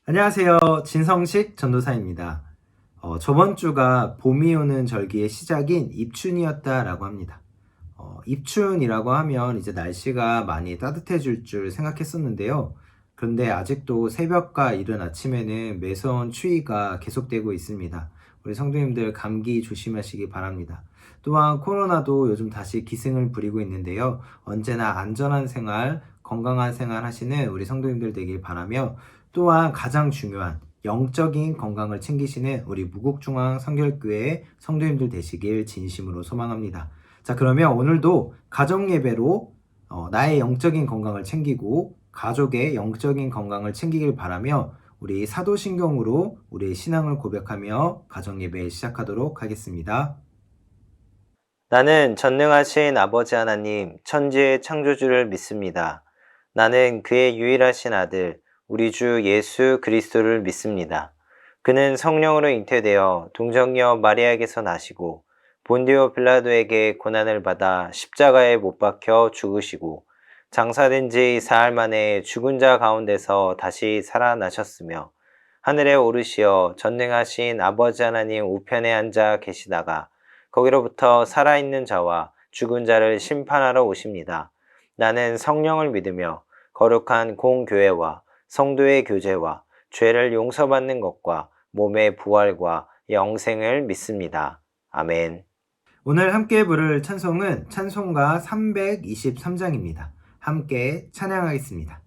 안녕하세요. 진성식 전도사입니다. 저번 주가 봄이 오는 절기의 시작인 입춘이었다라고 합니다. 입춘이라고 하면 이제 날씨가 많이 따뜻해질 줄 생각했었는데요. 그런데 아직도 새벽과 이른 아침에는 매서운 추위가 계속되고 있습니다. 우리 성도님들 감기 조심하시기 바랍니다. 또한 코로나도 요즘 다시 기승을 부리고 있는데요. 언제나 안전한 생활, 건강한 생활 하시는 우리 성도님들 되길 바라며, 또한 가장 중요한 영적인 건강을 챙기시는 우리 무국중앙 성결교회 성도님들 되시길 진심으로 소망합니다. 자, 그러면 오늘도 가정예배로 나의 영적인 건강을 챙기고 가족의 영적인 건강을 챙기길 바라며, 우리 사도신경으로 우리의 신앙을 고백하며 가정예배 시작하도록 하겠습니다. 나는 전능하신 아버지 하나님, 천지의 창조주를 믿습니다. 나는 그의 유일하신 아들, 우리 주 예수 그리스도를 믿습니다. 그는 성령으로 잉태되어 동정녀 마리아에게서 나시고 본디오 빌라도에게 고난을 받아 십자가에 못 박혀 죽으시고 장사된 지 사흘 만에 죽은 자 가운데서 다시 살아나셨으며 하늘에 오르시어 전능하신 아버지 하나님 우편에 앉아 계시다가 거기로부터 살아있는 자와 죽은 자를 심판하러 오십니다. 나는 성령을 믿으며 거룩한 공교회와 성도의 교제와 죄를 용서받는 것과 몸의 부활과 영생을 믿습니다. 아멘. 오늘 함께 부를 찬송은 찬송가 323장입니다. 함께 찬양하겠습니다.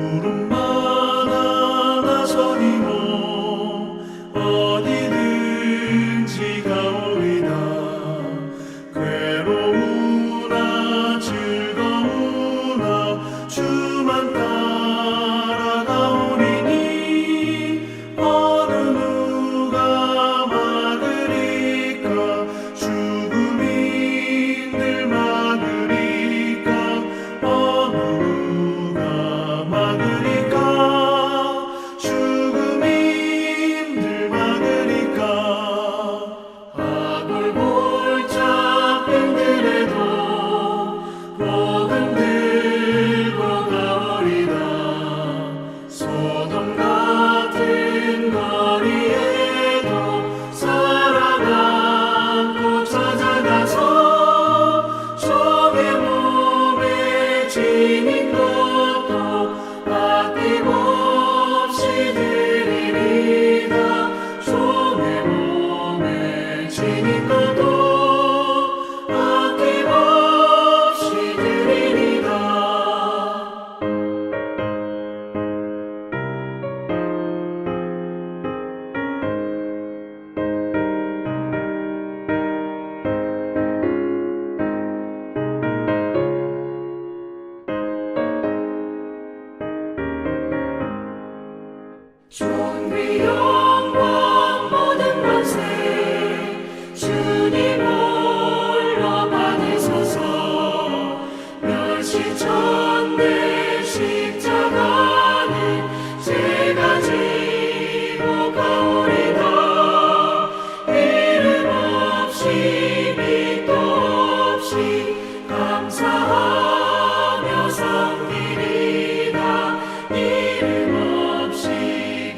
부름마다 나서니모 어디든지 가오리다. 괴로우나 즐거우나 주만 따라가오리니 어느 누가 막으리까. 죽음이 늘 막으리까. 어느 누가 막으리까. 죽음이 늘 막으리까. 아골골짝 빈들에도 복음 들고 가오리다. 소돔 같은 거리에도 사랑 안고 찾아가서 종의 몸에 지닌 것도 아낌없이 드리리다. 종의 몸에 지닌 것도 아낌없이 드리리다. 존귀 영광 모든 권세 주님 홀로 받으소서. 멸시천대 십자가는 제가 지고 가오리다. 이름 없이 빛도 없이 감사하며 섬기리다. 이름 없이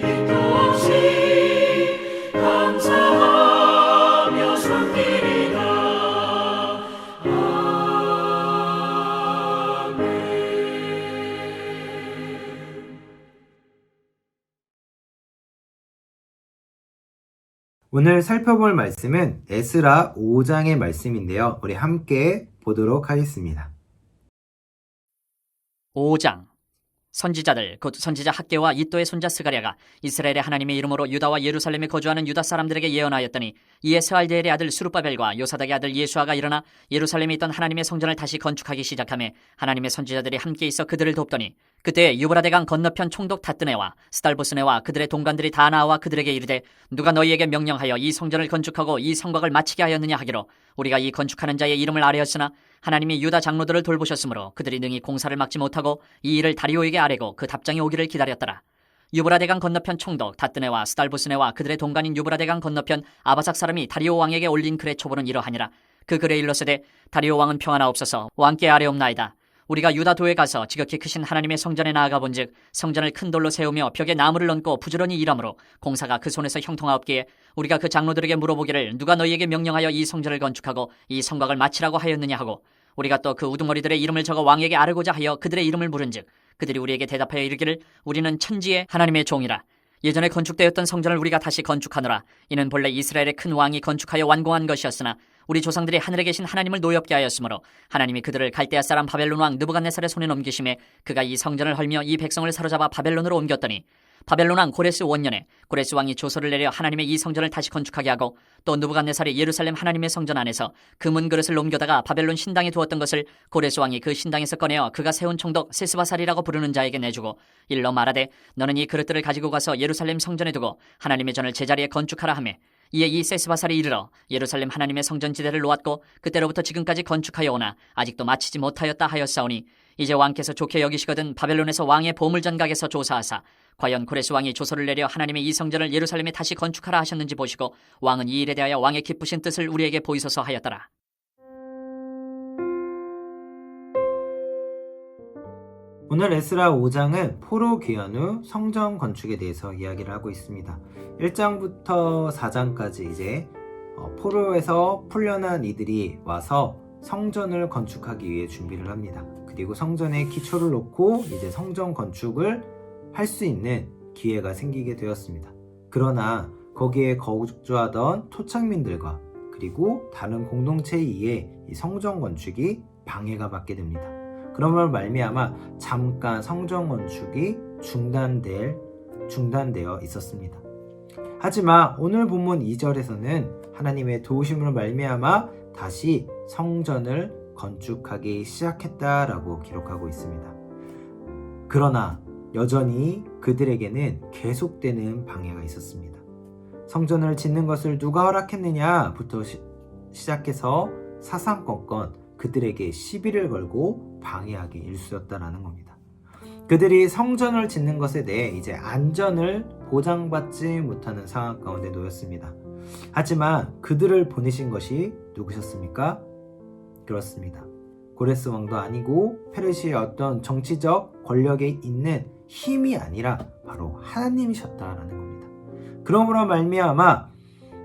빛도 없이 감사하며 섬기리다. 아멘. 오늘 살펴볼 말씀은 에스라 5장의 말씀인데요. 우리 함께 보도록 하겠습니다. 5장 선지자들 곧 선지자 학개와 이도의 손자 스가랴가 이스라엘의 하나님의 이름으로 유다와 예루살렘에 거주하는 유다 사람들에게 예언하였더니 이에 스알디엘의 아들 수룹바벨과 요사닥의 아들 예수아가 일어나 예루살렘에 있던 하나님의 성전을 다시 건축하기 시작하며 하나님의 선지자들이 함께 있어 그들을 돕더니 그때 유브라데강 건너편 총독 다뜨네와 스달보스네와 그들의 동관들이 다 나와 그들에게 이르되 누가 너희에게 명령하여 이 성전을 건축하고 이 성곽을 마치게 하였느냐 하기로 우리가 이 건축하는 자의 이름을 아뢰었으나 하나님이 유다 장로들을 돌보셨으므로 그들이 능히 공사를 막지 못하고 이 일을 다리오에게 아뢰고 그 답장이 오기를 기다렸더라. 유브라데강 건너편 총독 다뜨네와 스달부스네와 그들의 동간인 유브라데강 건너편 아바삭 사람이 다리오 왕에게 올린 글의 초본은 이러하니라. 그 글에 일렀으되 다리오 왕은 평안하옵소서. 왕께 아뢰옵나이다. 우리가 유다도에 가서 지극히 크신 하나님의 성전에 나아가 본즉 성전을 큰 돌로 세우며 벽에 나무를 얹고 부지런히 일하므로 공사가 그 손에서 형통하옵기에 우리가 그 장로들에게 물어보기를 누가 너희에게 명령하여 이 성전을 건축하고 이 성곽을 마치라고 하였느냐 하고 우리가 또 그 우두머리들의 이름을 적어 왕에게 아뢰고자 하여 그들의 이름을 물은즉 그들이 우리에게 대답하여 이르기를 우리는 천지의 하나님의 종이라. 예전에 건축되었던 성전을 우리가 다시 건축하노라. 이는 본래 이스라엘의 큰 왕이 건축하여 완공한 것이었으나 우리 조상들이 하늘에 계신 하나님을 노엽게 하였으므로 하나님이 그들을 갈대아 사람 바벨론 왕 느부갓네살의 손에 넘기심에 그가 이 성전을 헐며 이 백성을 사로잡아 바벨론으로 옮겼더니 바벨론 왕 고레스 원년에 고레스 왕이 조서를 내려 하나님의 이 성전을 다시 건축하게 하고 또 느부갓네살이 예루살렘 하나님의 성전 안에서 금은 그릇을 옮겨다가 바벨론 신당에 두었던 것을 고레스 왕이 그 신당에서 꺼내어 그가 세운 총독 세스바살이라고 부르는 자에게 내주고 일러 말하되 너는 이 그릇들을 가지고 가서 예루살렘 성전에 두고 하나님의 전을 제자리에 건축하라 하매 이에 이 세스바살이 이르러 예루살렘 하나님의 성전지대를 놓았고 그때로부터 지금까지 건축하여 오나 아직도 마치지 못하였다 하였사오니 이제 왕께서 좋게 여기시거든 바벨론에서 왕의 보물전각에서 조사하사 과연 고레스 왕이 조서를 내려 하나님의 이 성전을 예루살렘에 다시 건축하라 하셨는지 보시고 왕은 이 일에 대하여 왕의 기쁘신 뜻을 우리에게 보이소서 하였더라. 오늘 에스라 5장은 포로 귀환 후 성전 건축에 대해서 이야기를 하고 있습니다. 1장부터 4장까지 이제 포로에서 풀려난 이들이 와서 성전을 건축하기 위해 준비를 합니다. 그리고 성전에 기초를 놓고 이제 성전 건축을 할 수 있는 기회가 생기게 되었습니다. 그러나 거기에 거주하던 토착민들과 그리고 다른 공동체에 의해 이 성전 건축이 방해가 받게 됩니다. 그러므로 말미암아 잠깐 성전 건축이 중단되어 있었습니다. 하지만 오늘 본문 2절에서는 하나님의 도우심으로 말미암아 다시 성전을 건축하기 시작했다라고 기록하고 있습니다. 그러나 여전히 그들에게는 계속되는 방해가 있었습니다. 성전을 짓는 것을 누가 허락했느냐부터 시작해서 사상건건 그들에게 시비를 걸고 방해하기 일쑤였다라는 겁니다. 그들이 성전을 짓는 것에 대해 이제 안전을 보장받지 못하는 상황 가운데 놓였습니다. 하지만 그들을 보내신 것이 누구셨습니까? 그렇습니다. 고레스 왕도 아니고 페르시아의 어떤 정치적 권력에 있는 힘이 아니라 바로 하나님이셨다라는 겁니다. 그러므로 말미암아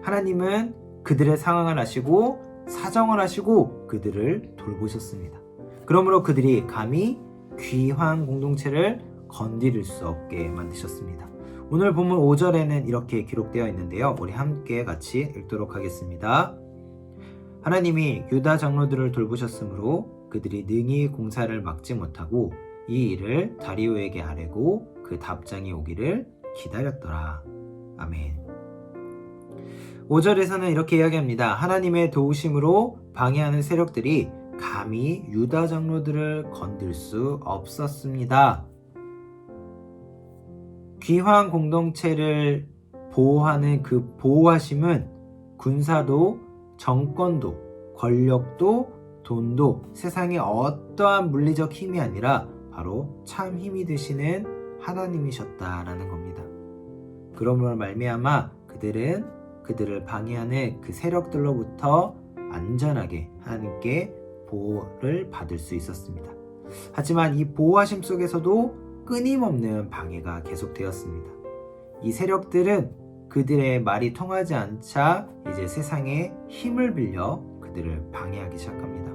하나님은 그들의 상황을 아시고 사정을 하시고 그들을 돌보셨습니다. 그러므로 그들이 감히 귀환 공동체를 건드릴 수 없게 만드셨습니다. 오늘 본문 5절에는 이렇게 기록되어 있는데요. 우리 함께 같이 읽도록 하겠습니다. 하나님이 유다 장로들을 돌보셨으므로 그들이 능히 공사를 막지 못하고 이 일을 다리오에게 아뢰고 그 답장이 오기를 기다렸더라. 아멘. 5절에서는 이렇게 이야기합니다. 하나님의 도우심으로 방해하는 세력들이 감히 유다 장로들을 건들 수 없었습니다. 귀환 공동체를 보호하는 그 보호하심은 군사도 정권도 권력도 돈도 세상의 어떠한 물리적 힘이 아니라 바로 참 힘이 되시는 하나님이셨다라는 겁니다. 그러므로 말미암아 그들은 그들을 방해하는 그 세력들로부터 안전하게 하나님께 보호를 받을 수 있었습니다. 하지만 이 보호하심 속에서도 끊임없는 방해가 계속되었습니다. 이 세력들은 그들의 말이 통하지 않자 이제 세상의 힘을 빌려 그들을 방해하기 시작합니다.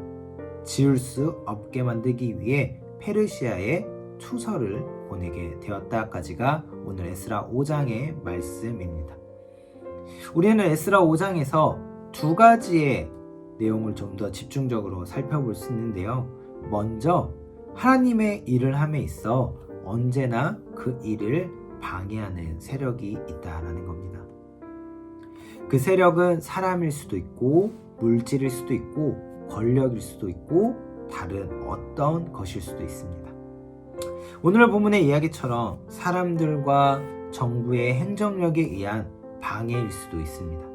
지을 수 없게 만들기 위해 페르시아에 투서를 보내게 되었다까지가 오늘 에스라 5장의 말씀입니다. 우리는 에스라 5장에서 두 가지의 내용을 좀 더 집중적으로 살펴볼 수 있는데요. 먼저 하나님의 일을 함에 있어 언제나 그 일을 방해하는 세력이 있다라는 겁니다. 그 세력은 사람일 수도 있고 물질일 수도 있고 권력일 수도 있고 다른 어떤 것일 수도 있습니다. 오늘 본문의 이야기처럼 사람들과 정부의 행정력에 의한 방해일 수도 있습니다.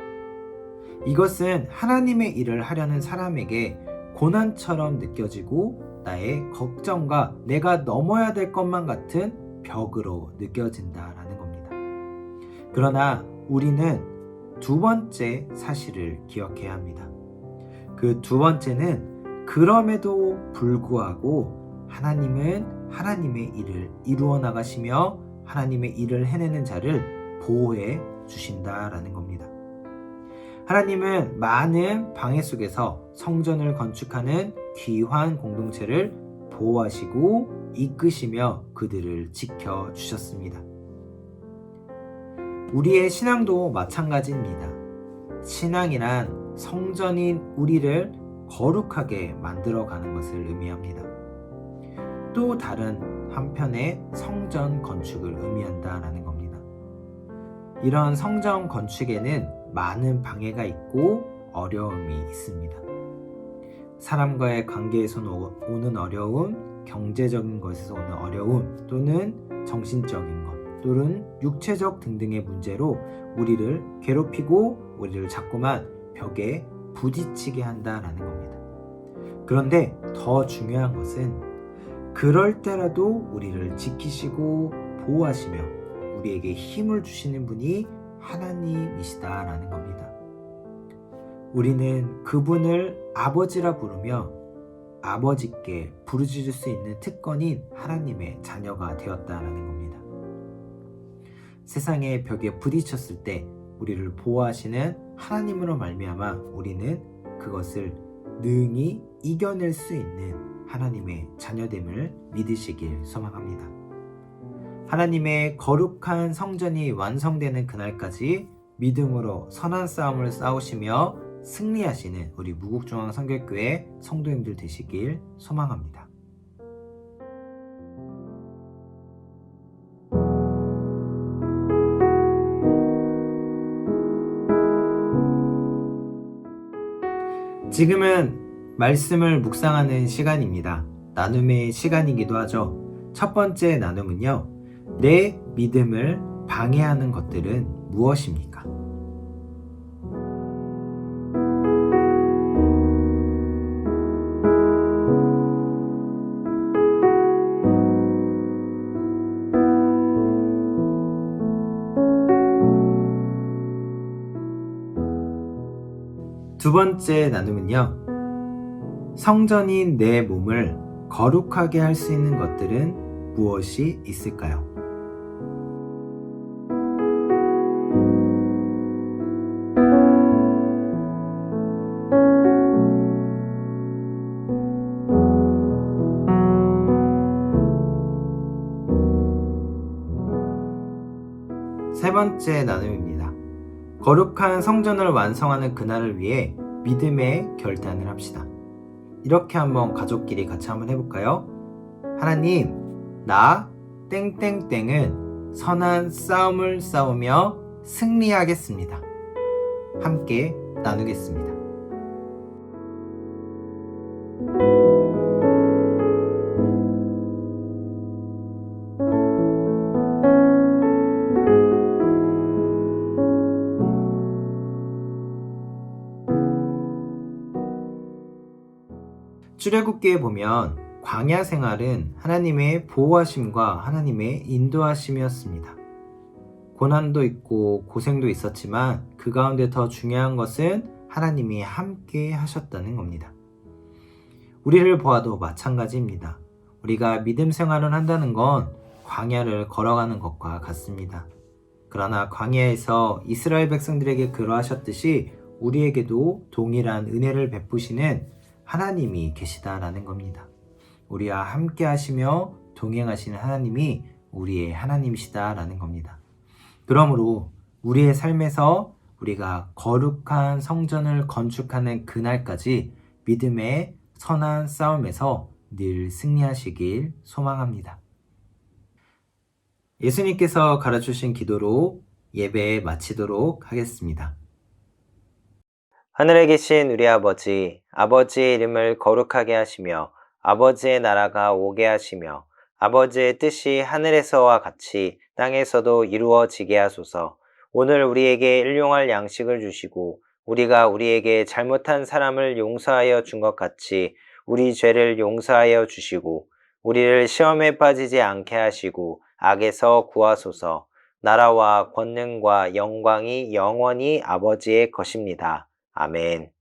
이것은 하나님의 일을 하려는 사람에게 고난처럼 느껴지고 나의 걱정과 내가 넘어야 될 것만 같은 벽으로 느껴진다라는 겁니다. 그러나 우리는 두 번째 사실을 기억해야 합니다. 그 두 번째는 그럼에도 불구하고 하나님은 하나님의 일을 이루어 나가시며 하나님의 일을 해내는 자를 보호해 주신다라는 겁니다. 하나님은 많은 방해 속에서 성전을 건축하는 귀한 공동체를 보호하시고 이끄시며 그들을 지켜주셨습니다. 우리의 신앙도 마찬가지입니다. 신앙이란 성전인 우리를 거룩하게 만들어가는 것을 의미합니다. 또 다른 한편의 성전 건축을 의미한다라는 겁니다. 이런 성전 건축에는 많은 방해가 있고 어려움이 있습니다. 사람과의 관계에서 오는 어려움, 경제적인 것에서 오는 어려움, 또는 정신적인 것, 또는 육체적 등등의 문제로 우리를 괴롭히고 우리를 자꾸만 벽에 부딪히게 한다라는 겁니다. 그런데 더 중요한 것은 그럴 때라도 우리를 지키시고 보호하시며 우리에게 힘을 주시는 분이 하나님이시다라는 겁니다. 우리는 그분을 아버지라 부르며 아버지께 부르짖을 수 있는 특권인 하나님의 자녀가 되었다라는 겁니다. 세상의 벽에 부딪혔을 때 우리를 보호하시는 하나님으로 말미암아 우리는 그것을 능히 이겨낼 수 있는 하나님의 자녀됨을 믿으시길 소망합니다. 하나님의 거룩한 성전이 완성되는 그날까지 믿음으로 선한 싸움을 싸우시며 승리하시는 우리 무국중앙선교회 성도님들 되시길 소망합니다. 지금은 말씀을 묵상하는 시간입니다. 나눔의 시간이기도 하죠. 첫 번째 나눔은요, 내 믿음을 방해하는 것들은 무엇입니까? 두 번째 나눔은요, 성전인 내 몸을 거룩하게 할 수 있는 것들은 무엇이 있을까요? 세 번째 나눔입니다. 거룩한 성전을 완성하는 그날을 위해 믿음의 결단을 합시다. 이렇게 한번 가족끼리 같이 한번 해볼까요? 하나님, 나 땡땡땡은 선한 싸움을 싸우며 승리하겠습니다. 함께 나누겠습니다. 출애굽기에 보면 광야 생활은 하나님의 보호하심과 하나님의 인도하심이었습니다. 고난도 있고 고생도 있었지만 그 가운데 더 중요한 것은 하나님이 함께 하셨다는 겁니다. 우리를 보아도 마찬가지입니다. 우리가 믿음 생활을 한다는 건 광야를 걸어가는 것과 같습니다. 그러나 광야에서 이스라엘 백성들에게 그러하셨듯이 우리에게도 동일한 은혜를 베푸시는 하나님이 계시다라는 겁니다. 우리와 함께 하시며 동행하시는 하나님이 우리의 하나님이시다라는 겁니다. 그러므로 우리의 삶에서 우리가 거룩한 성전을 건축하는 그날까지 믿음의 선한 싸움에서 늘 승리하시길 소망합니다. 예수님께서 가르쳐주신 기도로 예배 마치도록 하겠습니다. 하늘에 계신 우리 아버지, 아버지의 이름을 거룩하게 하시며 아버지의 나라가 오게 하시며 아버지의 뜻이 하늘에서와 같이 땅에서도 이루어지게 하소서. 오늘 우리에게 일용할 양식을 주시고 우리가 우리에게 잘못한 사람을 용서하여 준 것 같이 우리 죄를 용서하여 주시고 우리를 시험에 빠지지 않게 하시고 악에서 구하소서. 나라와 권능과 영광이 영원히 아버지의 것입니다. 아멘.